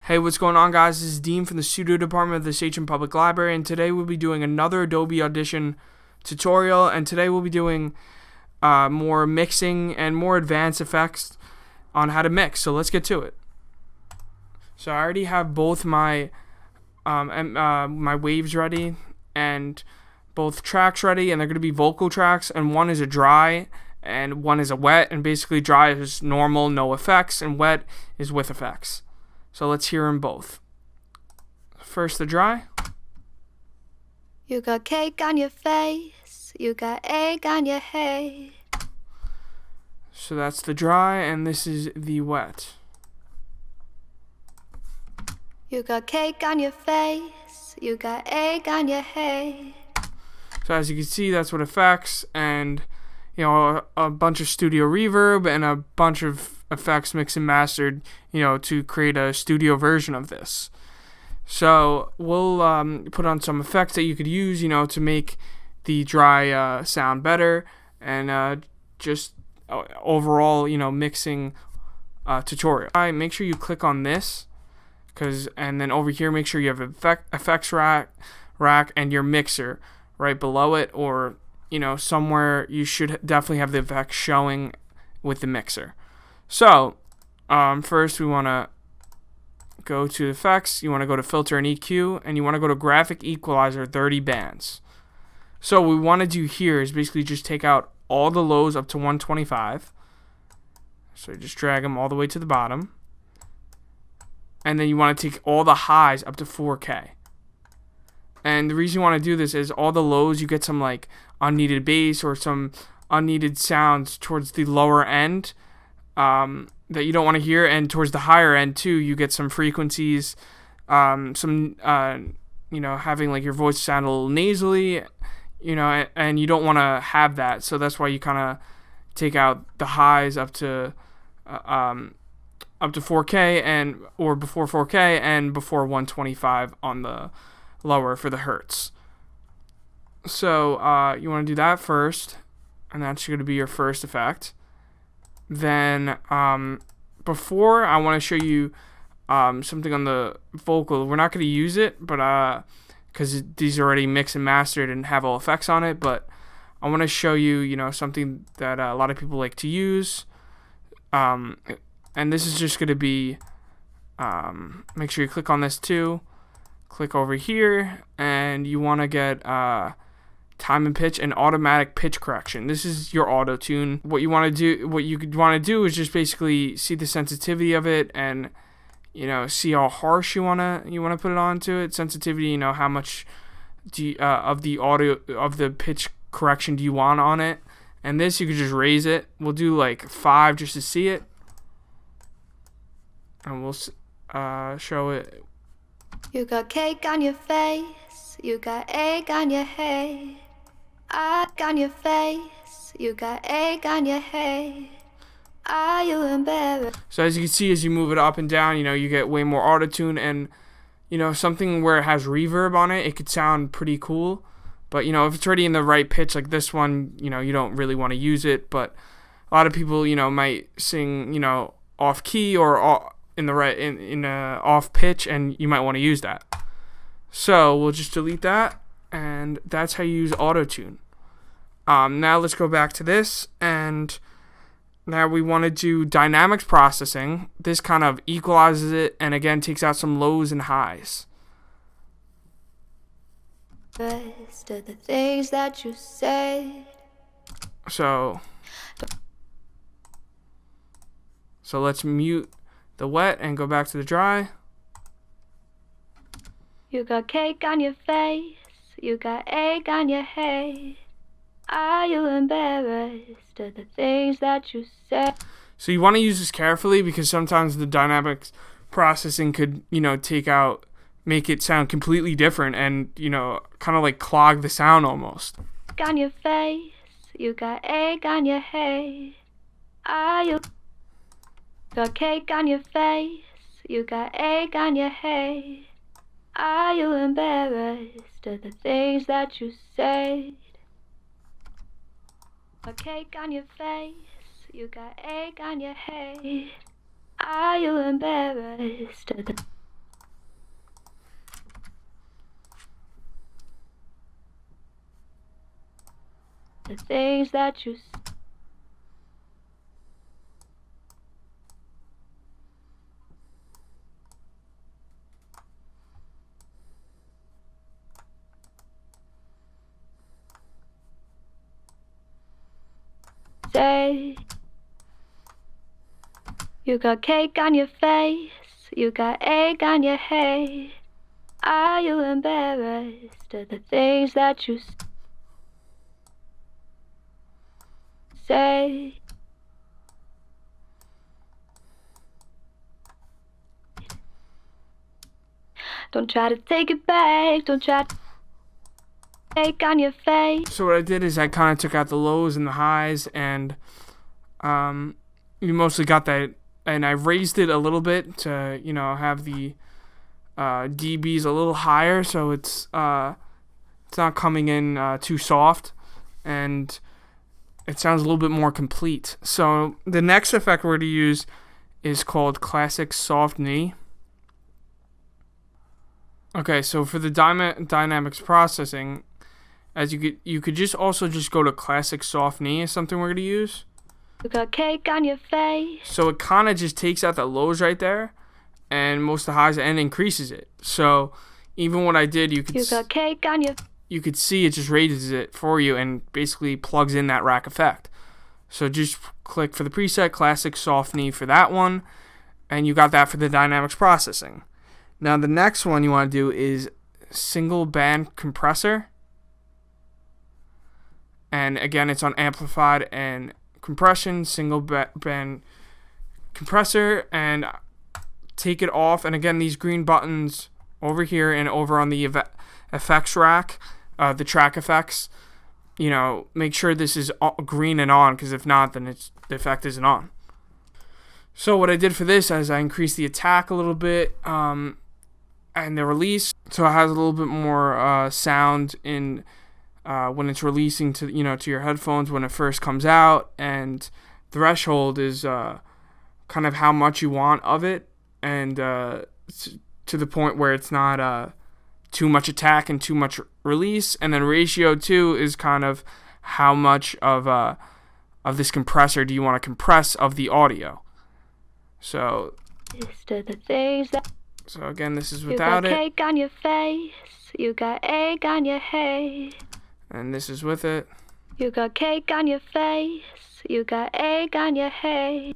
Hey, what's going on, guys? This is Dean from the Studio Department of the Sachem Public Library, and today we'll be doing another Adobe Audition tutorial, and today we'll be doing more mixing and more advanced effects on how to mix. So let's get to it. So I already have both my my waves ready and both tracks ready, and they're going to be vocal tracks, and one is a dry and one is a wet, and basically dry is normal, no effects, and wet is with effects. So let's hear them both. First, the dry. You got cake on your face, you got egg on your head. So that's the dry, and this is the wet. You got cake on your face, you got egg on your head. So as you can see, that's what effects, and you know, a bunch of studio reverb and a bunch of effects mixed and mastered, you know, to create a studio version of this. So we'll put on some effects that you could use, you know, to make the dry sound better, and just overall, you know, mixing tutorial. Make sure you click on this, and then over here, make sure you have effects rack and your mixer right below it, or you know, somewhere you should definitely have the effects showing with the mixer. So first we want to go to effects. You want to go to filter and EQ, and you want to go to graphic equalizer 30 bands. So what we want to do here is basically just take out all the lows up to 125. So just drag them all the way to the bottom, and then you want to take all the highs up to 4K. And the reason you want to do this is all the lows, you get some like unneeded bass or some unneeded sounds towards the lower end that you don't want to hear, and towards the higher end too, you get some frequencies, some you know, having like your voice sound a little nasally, you know, and you don't want to have that. So that's why you kind of take out the highs up to 4K or before 4K and before 125 on the lower for the hertz. So you want to do that first, and that's going to be your first effect. Then before, I want to show you something on the vocal. We're not going to use it, but because these are already mixed and mastered and have all effects on it. But I want to show you, you know, something that a lot of people like to use. And this is just going to be. Make sure you click on this too. Click over here, and you want to get time and pitch and automatic pitch correction. This is your auto tune. What you want to do is just basically see the sensitivity of it, and you know, see how harsh you want to put it onto it. Sensitivity, you know, how much of the pitch correction do you want on it, and this you could just raise it. We'll do like 5 just to see it, and we'll show it. You got cake on your face, you got egg on your head. Egg on your face, you got egg on your head. Are you embarrassed? So as you can see, as you move it up and down, you know, you get way more auto-tune, and you know, something where it has reverb on it, it could sound pretty cool. But you know, if it's already in the right pitch like this one, you know, you don't really want to use it. But a lot of people, you know, might sing, you know, off key or off pitch, and you might want to use that. So we'll just delete that, and that's how you use auto-tune. Now let's go back to this, and now we want to do dynamics processing. This kind of equalizes it, and again takes out some lows and highs. Rest of the things that you said. So let's mute the wet and go back to the dry. You got cake on your face, you got egg on your head. Are you embarrassed of the things that you said? So you want to use this carefully, because sometimes the dynamics processing could, you know, make it sound completely different, and you know, kind of like clog the sound almost. On your face, you got egg on your head. Are you got cake on your face, you got egg on your head. Are you embarrassed of the things that you said? Got cake on your face, you got egg on your head. Are you embarrassed of the the things that you say. You got cake on your face, you got egg on your hay. Are you embarrassed of the things that you say? Don't try to take it back, don't try to take on your face. So what I did is I kind of took out the lows and the highs, and you mostly got that, and I raised it a little bit to, have the dBs a little higher, so it's not coming in too soft, and it sounds a little bit more complete. So the next effect we're going to use is called Classic Soft Knee. Okay, so for the dynamics processing, as you could just go to Classic Soft Knee is something we're going to use. You got cake on your face. So it kind of just takes out the lows right there, and most of the highs, and increases it. So even what I did, you got cake on your. You could see it just raises it for you and basically plugs in that rack effect. So just click for the preset Classic Soft Knee for that one, and you got that for the dynamics processing. Now the next one you want to do is Single Band Compressor. And again, it's on amplified and compression, single band compressor, and take it off. And again, these green buttons over here and over on the effects rack, the track effects, make sure this is green and on, because if not, then the effect isn't on. So what I did for this is I increased the attack a little bit, and the release, so it has a little bit more sound in when it's releasing to your headphones when it first comes out, and threshold is kind of how much you want of it, and to the point where it's not too much attack and too much release. And then ratio 2 is kind of how much of this compressor do you want to compress of the audio. So again, this is without it. You got cake on your face, you got egg on your hay. And this is with it. You got cake on your face, you got egg on your hay.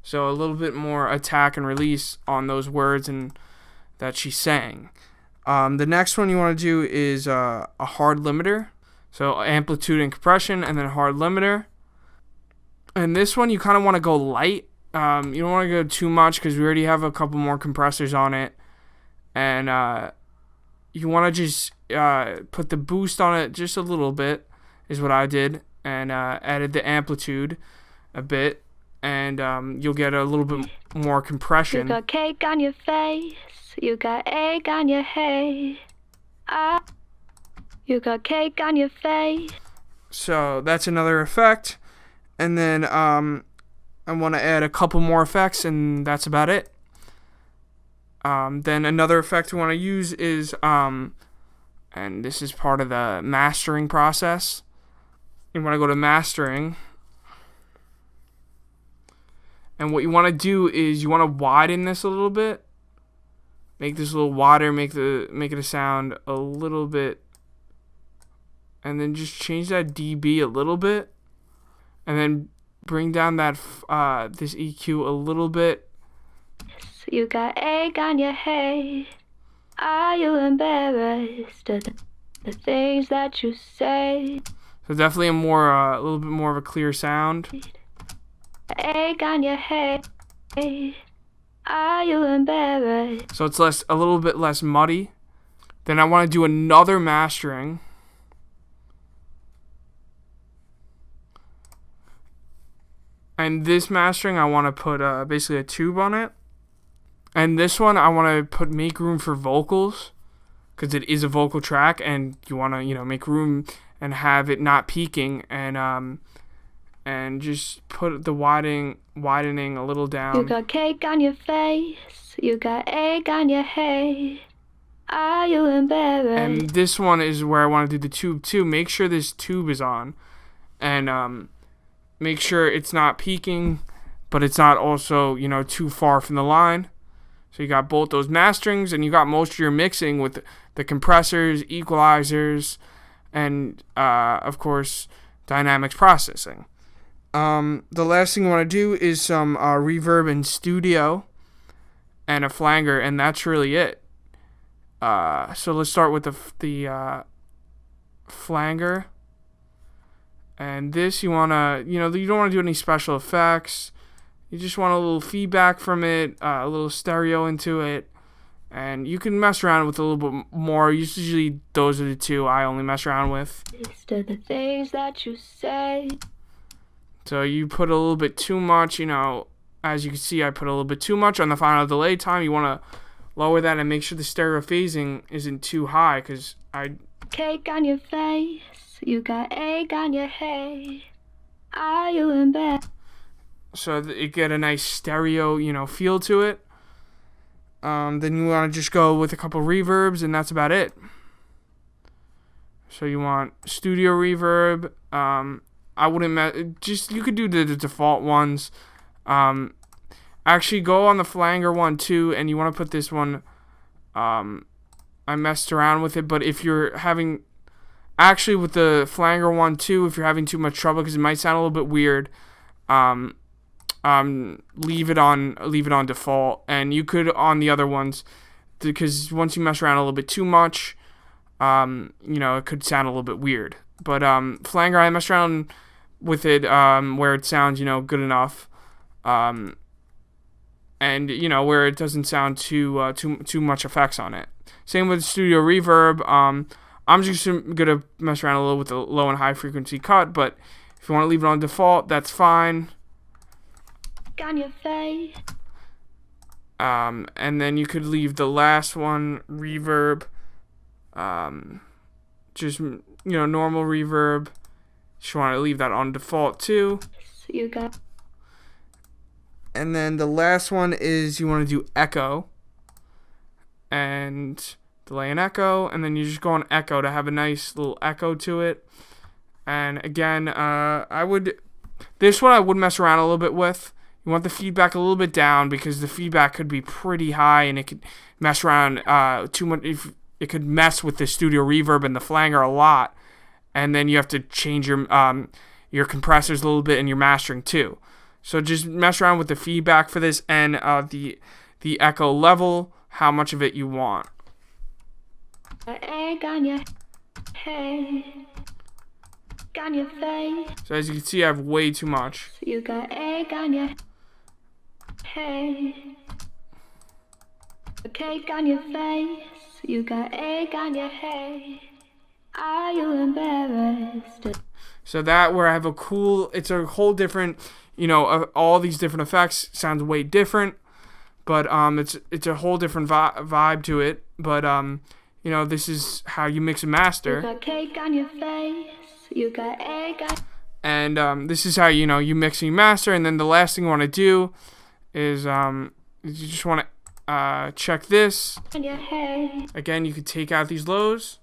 So a little bit more attack and release on those words and that she's saying. The next one you want to do is a hard limiter. So amplitude and compression, and then hard limiter. And this one you kind of want to go light. You don't want to go too much because we already have a couple more compressors on it. And you want to just put the boost on it just a little bit, is what I did. And added the amplitude a bit. And you'll get a little bit more compression. You got cake on your face, you got egg on your hay. You got cake on your face. So that's another effect. And then I want to add a couple more effects, and that's about it. Then another effect we want to use is, and this is part of the mastering process. You want to go to mastering. And what you want to do is you want to widen this a little bit. Make this a little wider, make it a sound a little bit. And then just change that dB a little bit. And then bring down that this EQ a little bit. You got egg on your hay. Are you embarrassed of the things that you say? So definitely a little bit more of a clear sound. Egg on your hay. Are you embarrassed? So it's a little bit less muddy. Then I want to do another mastering. And this mastering, I want to put basically a tube on it. And this one, I want to make room for vocals, because it is a vocal track, and you want to, make room and have it not peaking, and just put the widening a little down. You got cake on your face, you got egg on your hay. Are you embarrassed? And this one is where I want to do the tube too. Make sure this tube is on. and make sure it's not peaking, but it's not also, too far from the line. So you got both those masterings, and you got most of your mixing with the compressors, equalizers, and of course dynamics processing. The last thing you want to do is some reverb in studio and a flanger, and that's really it. So let's start with the flanger. And this, you want to, you don't want to do any special effects. You just want a little feedback from it, a little stereo into it. And you can mess around with a little bit more. Usually those are the two I only mess around with. List of the things that you say. So you put a little bit too much, as you can see, I put a little bit too much on the final delay time. You want to lower that and make sure the stereo phasing isn't too high, because Cake on your face, you got egg on your head. Are you in bed? So it get a nice stereo, feel to it. Then you want to just go with a couple reverbs, and that's about it. So you want studio reverb. I wouldn't you could do the default ones. Actually, go on the flanger one too, and you want to put this one. I messed around with it, but if you're having, actually with the flanger one too, if you're having too much trouble, because it might sound a little bit weird, leave it on default, and you could on the other ones, because once you mess around a little bit too much, it could sound a little bit weird. But flanger, I messed around with it where it sounds good enough, and where it doesn't sound too much effects on it. Same with studio reverb. I'm just gonna mess around a little with the low and high frequency cut, but if you want to leave it on default, that's fine. On your face. And then you could leave the last one, reverb, just normal reverb. Just want to leave that on default too. You got. And then the last one is you want to do echo, and delay and echo, and then you just go on echo to have a nice little echo to it. And again, this one I would mess around a little bit with. You want the feedback a little bit down, because the feedback could be pretty high, and it could mess around too much. If it could mess with the studio reverb and the flanger a lot, and then you have to change your compressors a little bit and your mastering too. So just mess around with the feedback for this, and the echo level, how much of it you want. Egg on your head. On your face. So as you can see, I have way too much. You got egg on your head. A cake on your face. You got egg on your head. Are you embarrassed? So that where I have it's a whole different, all these different effects sounds way different, but it's a whole different vibe to it. But this is how you mix and master. You got cake on your face. You got egg on. And this is how you mix and you master. And then the last thing you want to do is you just want to check this. On your head. Again, you could take out these lows,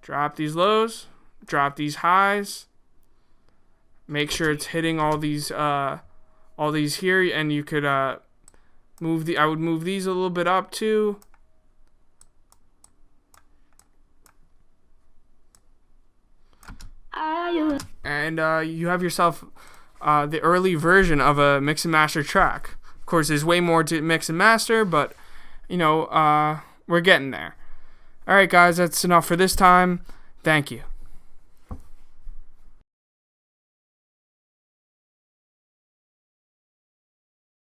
drop these lows, drop these highs. Make sure it's hitting all these here, and you could I would move these a little bit up too. And you have yourself the early version of a mix and master track. Of course, there's way more to mix and master, but we're getting there. All right, guys, that's enough for this time. Thank you.